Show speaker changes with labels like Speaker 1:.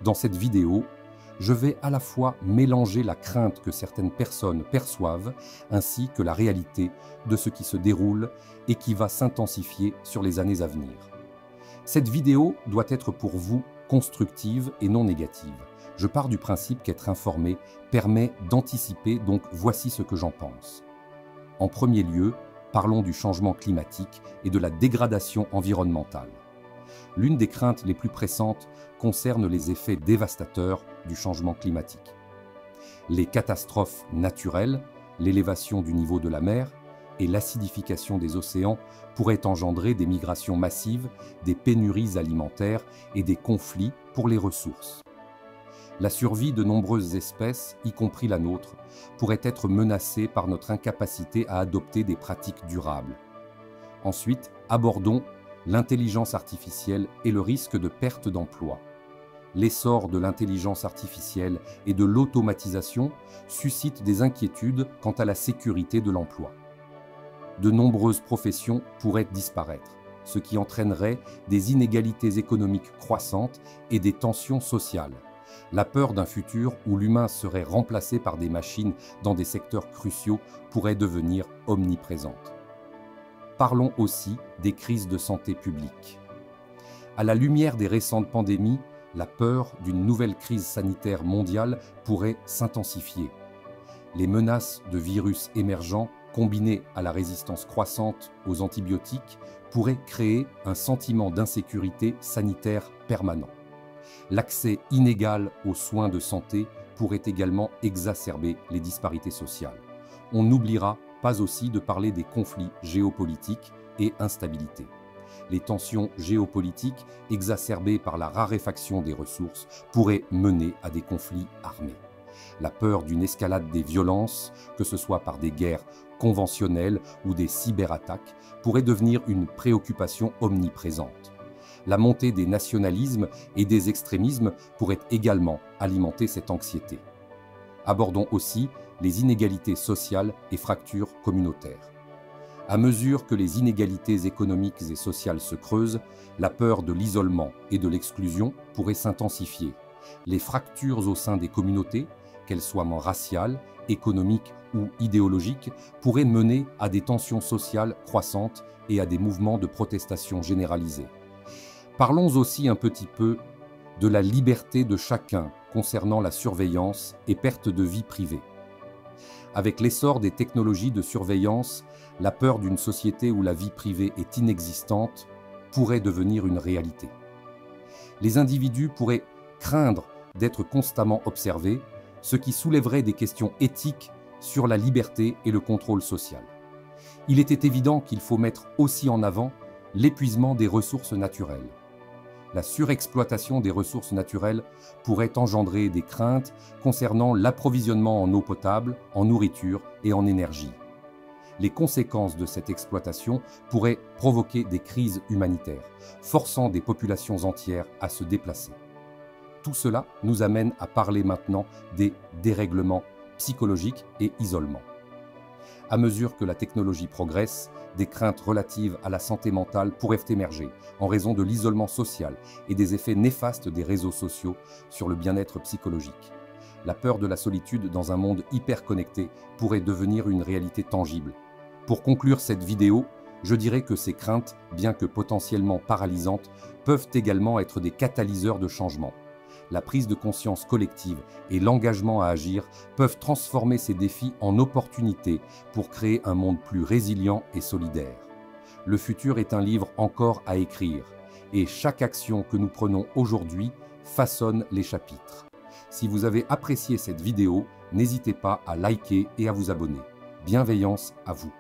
Speaker 1: Dans cette vidéo, je vais à la fois mélanger la crainte que certaines personnes perçoivent ainsi que la réalité de ce qui se déroule et qui va s'intensifier sur les années à venir. Cette vidéo doit être pour vous constructive et non négative. Je pars du principe qu'être informé permet d'anticiper, donc voici ce que j'en pense. En premier lieu, parlons du changement climatique et de la dégradation environnementale. L'une des craintes les plus pressantes concerne les effets dévastateurs du changement climatique. Les catastrophes naturelles, l'élévation du niveau de la mer et l'acidification des océans pourraient engendrer des migrations massives, des pénuries alimentaires et des conflits pour les ressources. La survie de nombreuses espèces, y compris la nôtre, pourrait être menacée par notre incapacité à adopter des pratiques durables. Ensuite, abordons l'intelligence artificielle et le risque de perte d'emploi. L'essor de l'intelligence artificielle et de l'automatisation suscite des inquiétudes quant à la sécurité de l'emploi. De nombreuses professions pourraient disparaître, ce qui entraînerait des inégalités économiques croissantes et des tensions sociales. La peur d'un futur où l'humain serait remplacé par des machines dans des secteurs cruciaux pourrait devenir omniprésente. Parlons aussi des crises de santé publique. À la lumière des récentes pandémies, la peur d'une nouvelle crise sanitaire mondiale pourrait s'intensifier. Les menaces de virus émergents, combinées à la résistance croissante aux antibiotiques, pourraient créer un sentiment d'insécurité sanitaire permanent. L'accès inégal aux soins de santé pourrait également exacerber les disparités sociales. On n'oubliera pas aussi de parler des conflits géopolitiques et instabilité. Les tensions géopolitiques, exacerbées par la raréfaction des ressources, pourraient mener à des conflits armés. La peur d'une escalade des violences, que ce soit par des guerres conventionnelles ou des cyberattaques, pourrait devenir une préoccupation omniprésente. La montée des nationalismes et des extrémismes pourrait également alimenter cette anxiété. Abordons aussi les inégalités sociales et fractures communautaires. À mesure que les inégalités économiques et sociales se creusent, la peur de l'isolement et de l'exclusion pourrait s'intensifier. Les fractures au sein des communautés, qu'elles soient raciales, économiques ou idéologiques, pourraient mener à des tensions sociales croissantes et à des mouvements de protestation généralisés. Parlons aussi un petit peu de la liberté de chacun concernant la surveillance et perte de vie privée. Avec l'essor des technologies de surveillance, la peur d'une société où la vie privée est inexistante pourrait devenir une réalité. Les individus pourraient craindre d'être constamment observés, ce qui soulèverait des questions éthiques sur la liberté et le contrôle social. Il était évident qu'il faut mettre aussi en avant l'épuisement des ressources naturelles. La surexploitation des ressources naturelles pourrait engendrer des craintes concernant l'approvisionnement en eau potable, en nourriture et en énergie. Les conséquences de cette exploitation pourraient provoquer des crises humanitaires, forçant des populations entières à se déplacer. Tout cela nous amène à parler maintenant des dérèglements psychologiques et isolement. À mesure que la technologie progresse, des craintes relatives à la santé mentale pourraient émerger en raison de l'isolement social et des effets néfastes des réseaux sociaux sur le bien-être psychologique. La peur de la solitude dans un monde hyper connecté pourrait devenir une réalité tangible. Pour conclure cette vidéo, je dirais que ces craintes, bien que potentiellement paralysantes, peuvent également être des catalyseurs de changement. La prise de conscience collective et l'engagement à agir peuvent transformer ces défis en opportunités pour créer un monde plus résilient et solidaire. Le futur est un livre encore à écrire, et chaque action que nous prenons aujourd'hui façonne les chapitres. Si vous avez apprécié cette vidéo, n'hésitez pas à liker et à vous abonner. Bienveillance à vous.